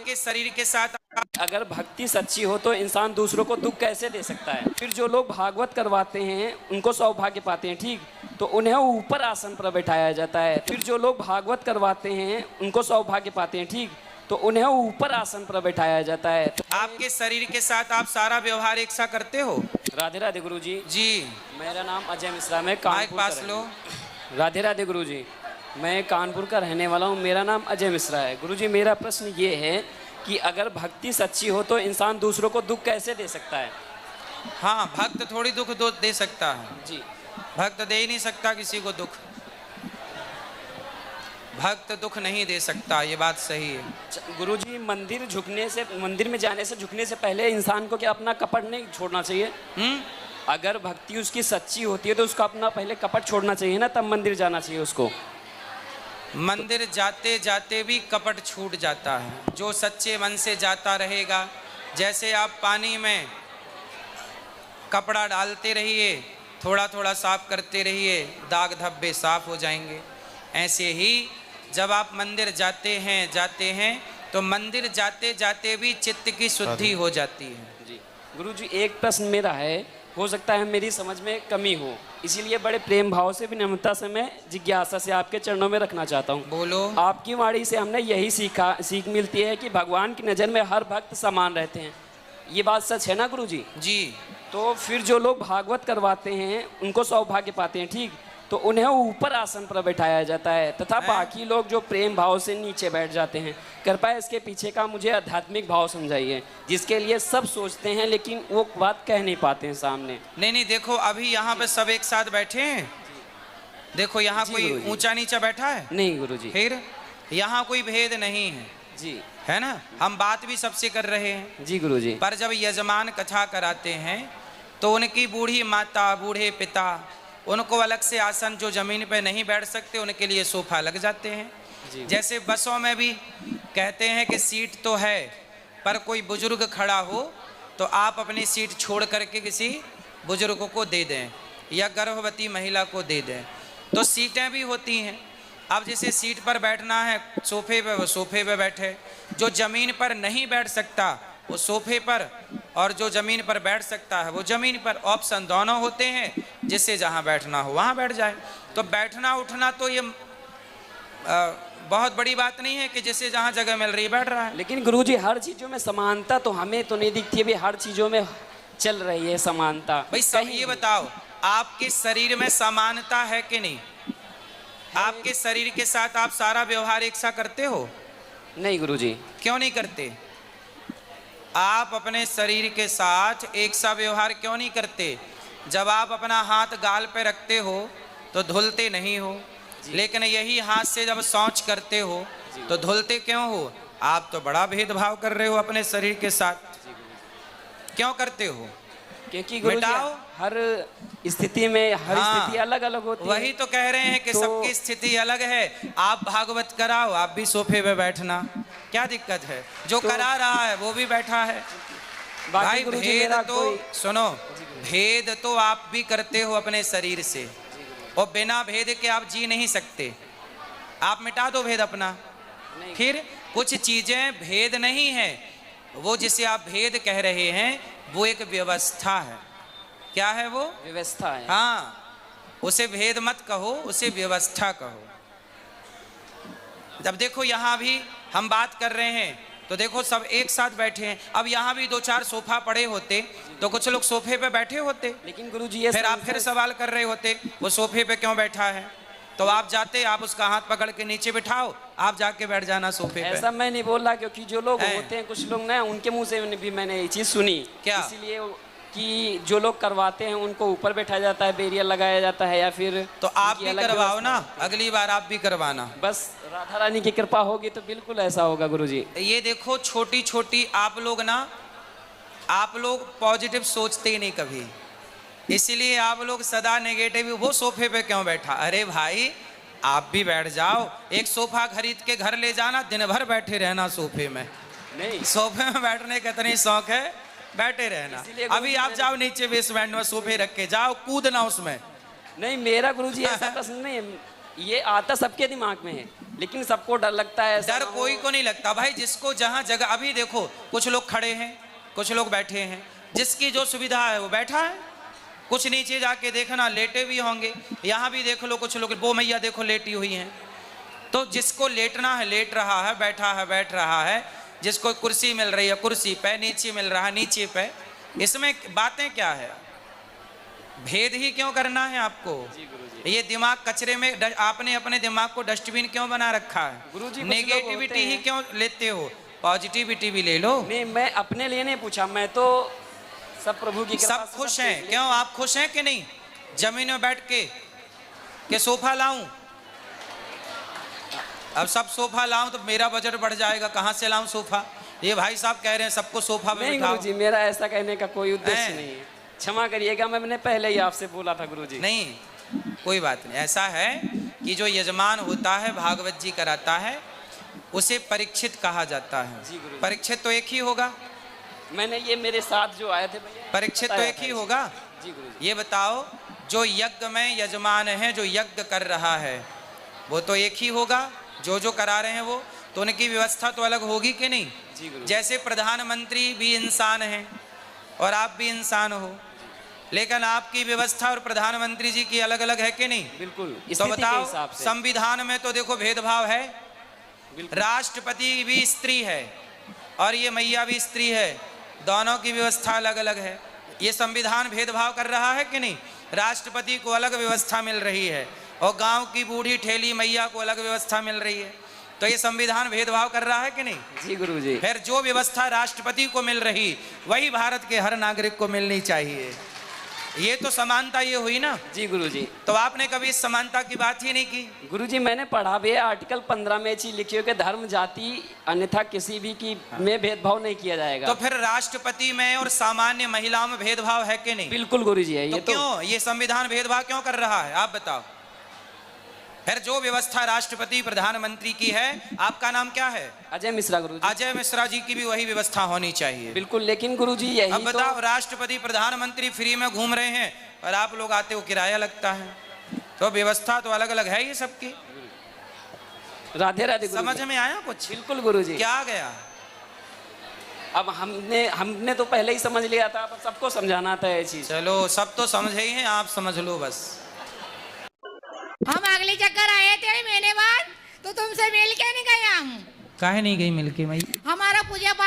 आपके शरीर के साथ अगर भक्ति सच्ची हो तो इंसान दूसरों को दुख कैसे दे सकता है। फिर जो लोग भागवत करवाते हैं उनको सौभाग्य पाते हैं, ठीक, तो उन्हें ऊपर आसन पर बैठाया जाता है। फिर जो लोग भागवत करवाते हैं उनको सौभाग्य पाते हैं, ठीक, तो उन्हें ऊपर आसन पर बैठाया जाता है। आपके शरीर के साथ आप सारा व्यवहार एक सा करते हो। राधे राधे गुरु जी। जी मेरा नाम अजय मिश्रा, मैं माइक कानपुर पास का लो। राधे राधे गुरु जी, मैं कानपुर का रहने वाला हूँ। मेरा नाम अजय मिश्रा है। गुरु जी, मेरा प्रश्न ये है कि अगर भक्ति सच्ची हो तो इंसान दूसरों को दुख कैसे दे सकता है। हाँ, भक्त थोड़ी दुख दे सकता है जी। भक्त दे ही नहीं सकता किसी को दुख। भक्त दुख नहीं दे सकता, ये बात सही है। गुरु जी, मंदिर में जाने से झुकने से पहले इंसान को क्या अपना कपट नहीं छोड़ना चाहिए। अगर भक्ति उसकी सच्ची होती है तो उसको अपना पहले कपट छोड़ना चाहिए ना, तब मंदिर जाना चाहिए उसको। मंदिर जाते जाते भी कपट छूट जाता है जो सच्चे मन से जाता रहेगा। जैसे आप पानी में कपड़ा डालते रहिए, थोड़ा थोड़ा साफ करते रहिए, दाग धब्बे साफ हो जाएंगे। ऐसे ही जब आप मंदिर जाते हैं तो मंदिर जाते जाते भी चित्त की शुद्धि हो जाती है। जी गुरु जी, एक प्रश्न मेरा है, हो सकता है मेरी समझ में कमी हो, इसीलिए बड़े प्रेम भाव से विनम्रता से मैं जिज्ञासा से आपके चरणों में रखना चाहता हूँ। बोलो। आपकी वाणी से हमने यही सीख मिलती है कि भगवान की नज़र में हर भक्त समान रहते हैं। ये बात सच है ना गुरु जी? जी। तो फिर जो लोग भागवत करवाते हैं उनको सौभाग्य पाते हैं, ठीक, तो उन्हें ऊपर आसन पर बैठाया जाता है तथा बाकी लोग जो प्रेम भाव से नीचे बैठ जाते हैं। कृपया इसके पीछे का मुझे आध्यात्मिक भाव समझाइए, जिसके लिए सब सोचते हैं लेकिन वो बात कह नहीं पाते हैं सामने। नहीं, देखो अभी यहाँ पे सब एक साथ बैठे हैं। देखो यहाँ कोई ऊंचा नीचा बैठा है नहीं गुरु जी। फिर यहाँ कोई भेद नहीं है जी, है ना। हम बात भी सबसे कर रहे हैं जी गुरु जी। पर जब यजमान कथा कराते हैं तो उनकी बूढ़ी माता, बूढ़े पिता, उनको अलग से आसन, जो जमीन पे नहीं बैठ सकते उनके लिए सोफा लग जाते हैं। जैसे बसों में भी कहते हैं कि सीट तो है पर कोई बुजुर्ग खड़ा हो तो आप अपनी सीट छोड़ करके किसी बुजुर्ग को दे दें या गर्भवती महिला को दे दें। तो सीटें भी होती हैं। अब जैसे सीट पर बैठना है सोफे पे, वो सोफे पे बैठे। जो ज़मीन पर नहीं बैठ सकता वो सोफे पर, और जो ज़मीन पर बैठ सकता है वो ज़मीन पर। ऑप्शन दोनों होते हैं, जिससे जहाँ बैठना हो वहाँ बैठ जाए। तो बैठना उठना तो ये बहुत बड़ी बात नहीं है कि जिससे जहाँ जगह मिल रही है बैठ रहा है। लेकिन गुरुजी, हर चीज़ों में समानता तो हमें तो नहीं दिखती है, हर चीज़ों में चल रही है समानता। भाई सब ये बताओ, आपके शरीर में समानता है कि नहीं? आपके शरीर के साथ आप सारा व्यवहार एक सा करते हो? नहीं गुरुजी। क्यों नहीं करते? आप अपने शरीर के साथ एक सा व्यवहार क्यों नहीं करते? जब आप अपना हाथ गाल पे रखते हो तो धुलते नहीं हो, लेकिन यही हाथ से जब शौच करते हो तो धुलते क्यों हो? आप तो बड़ा भेदभाव कर रहे हो अपने शरीर के साथ। क्यों करते हो? क्योंकि गुरुजी हर स्थिति में हर स्थिति अलग अलग होती है। वही तो कह रहे हैं कि सबकी स्थिति अलग है। आप भागवत कराओ, आप भी सोफे पे बैठना, क्या दिक्कत है? जो करा रहा है वो भी बैठा है। भाई भेद तो सुनो, भेद तो आप भी करते हो अपने शरीर से, और बिना भेद के आप जी नहीं सकते। आप मिटा दो भेद अपना। फिर कुछ चीजें भेद नहीं है, वो जिसे आप भेद कह रहे हैं वो एक व्यवस्था है। क्या है वो? व्यवस्था है। हाँ, उसे भेद मत कहो, उसे व्यवस्था कहो। जब देखो यहाँ भी हम बात कर रहे हैं तो देखो सब एक साथ बैठे हैं। अब यहाँ भी दो चार सोफा पड़े होते तो कुछ लोग सोफे पे बैठे होते। लेकिन गुरुजी फिर आप फिर सवाल कर रहे होते वो सोफे पे क्यों बैठा है, तो आप जाते, आप उसका हाथ पकड़ के नीचे बिठाओ, आप जाके बैठ जाना सोफे पे। ऐसा मैं नहीं बोल रहा, क्योंकि जो लोग होते हैं कुछ लोग ना, उनके मुंह से भी मैंने ये चीज़ सुनी। क्या? इसीलिए कि जो लोग करवाते हैं उनको ऊपर बैठाया जाता है, बेरिया लगाया जाता है, या फिर तो आप भी करवाओ ना, अगली बार आप भी करवाना। बस राधा रानी की कृपा होगी तो बिल्कुल ऐसा होगा गुरुजी। ये देखो छोटी छोटी आप लोग पॉजिटिव सोचते ही नहीं कभी, इसीलिए आप लोग सदा नेगेटिव। वो सोफे पे क्यों बैठा? अरे भाई आप भी बैठ जाओ, एक सोफा खरीद के घर ले जाना, दिन भर बैठे रहना सोफे में। नहीं, सोफे में बैठने का इतनी शौक है, बैठे रहना। अभी आप जाओ नीचे बेसमेंट में सोफे रख के जाओ, कूदना उसमें। नहीं मेरा गुरुजी ऐसा प्रश्न नहीं है, ये आता सबके दिमाग में है, लेकिन सबको डर लगता है। ऐसा डर ना हो- कोई को नहीं लगता भाई, जिसको जहाँ जगह, अभी देखो कुछ लोग खड़े हैं, कुछ लोग बैठे हैं, जिसकी जो सुविधा है वो बैठा है। कुछ नीचे जाके देखना लेटे भी होंगे, यहाँ भी देख लो कुछ लोग, वो मैया देखो लेटी हुई हैं। तो जिसको लेटना है लेट रहा है, बैठा है बैठ रहा है, जिसको कुर्सी मिल रही है कुर्सी पे, नीचे मिल रहा है नीचे पे। इसमें बातें क्या है? भेद ही क्यों करना है आपको? जी गुरुजी। ये दिमाग कचरे में आपने अपने दिमाग को डस्टबिन क्यों बना रखा है? गुरुजी, कुछ लोग नेगेटिविटी होते ही हैं- क्यों लेते हो? पॉजिटिविटी भी ले लो। नहीं, मैं अपने लिए नहीं पूछा, मैं तो सब प्रभु की कृपा सब से खुश सब हैं देख क्यों? आप खुश हैं कि नहीं? जमीन में बैठ के सोफा लाऊं? अब सब सोफा लाऊं तो मेरा बजट बढ़ जाएगा, कहां से लाऊं सोफा? ये भाई साहब कह रहे हैं सबको सोफा पे नहीं बिठाओ। गुरुजी, मेरा ऐसा कहने का कोई उद्देश्य हैं? नहीं है, क्षमा करिएगा, मैंने पहले ही आपसे बोला था गुरुजी। नहीं, कोई बात नहीं। ऐसा है कि जो यजमान होता है, भागवत जी कराता है, उसे परीक्षित कहा जाता है। जी गुरुजी। परीक्षित तो एक ही होगा, मैंने ये मेरे साथ जो आए थे भैया, परीक्षित तो बताया एक था ही इसे। होगा। जी गुरुजी। ये बताओ, जो यज्ञ में यजमान है, जो यज्ञ कर रहा है, वो तो एक ही होगा। जो करा रहे हैं वो तो उनकी व्यवस्था तो अलग होगी कि नहीं? जी गुरुजी। जैसे प्रधानमंत्री भी इंसान हैं और आप भी इंसान हो, लेकिन आपकी व्यवस्था और प्रधानमंत्री जी की अलग अलग है कि नहीं? बिल्कुल, तो स्थिति के बताओ, हिसाब से। संविधान में तो देखो भेदभाव है। बिल्कुल। राष्ट्रपति भी स्त्री है और ये मैया भी स्त्री है, दोनों की व्यवस्था अलग अलग है। ये संविधान भेदभाव कर रहा है कि नहीं? राष्ट्रपति को अलग व्यवस्था मिल रही है और गांव की बूढ़ी ठेली मैया को अलग व्यवस्था मिल रही है। तो ये संविधान भेदभाव कर रहा है कि नहीं? जी गुरुजी। फिर जो व्यवस्था राष्ट्रपति को मिल रही, वही भारत के हर नागरिक को मिलनी चाहिए। ये तो समानता ये हुई ना। जी गुरुजी। तो आपने कभी इस समानता की बात ही नहीं की। गुरुजी, मैंने पढ़ा भी है, आर्टिकल 15 में चीज लिखी हो कि धर्म जाति अन्यथा किसी भी की में भेदभाव नहीं किया जाएगा। तो फिर राष्ट्रपति में और सामान्य महिलाओं में भेदभाव है कि नहीं? बिल्कुल गुरुजी है। तो ये तो क्यों ये संविधान भेदभाव क्यों कर रहा है? आप बताओ। फिर जो व्यवस्था राष्ट्रपति प्रधानमंत्री की है, आपका नाम क्या है? अजय मिश्रा गुरुजी। अजय मिश्रा जी की भी वही व्यवस्था होनी चाहिए। बिल्कुल, लेकिन गुरुजी यही अब बताओ, तो राष्ट्रपति प्रधानमंत्री फ्री में घूम रहे हैं और आप लोग आते हो किराया लगता है। तो व्यवस्था तो अलग अलग है ये सबकी। राधे राधे गुरुजी। समझ में आया कुछ? बिल्कुल गुरुजी। क्या आ गया? अब हमने तो पहले ही समझ लिया था, अब सबको समझाना था ये चीज। चलो, सब तो समझे ही हैं, आप समझ लो बस। हम अगले चक्कर आए थे महीने बाद, तो तुमसे मिल के नहीं गए हम। काहे नहीं गई मिलके मई? हमारा पूजा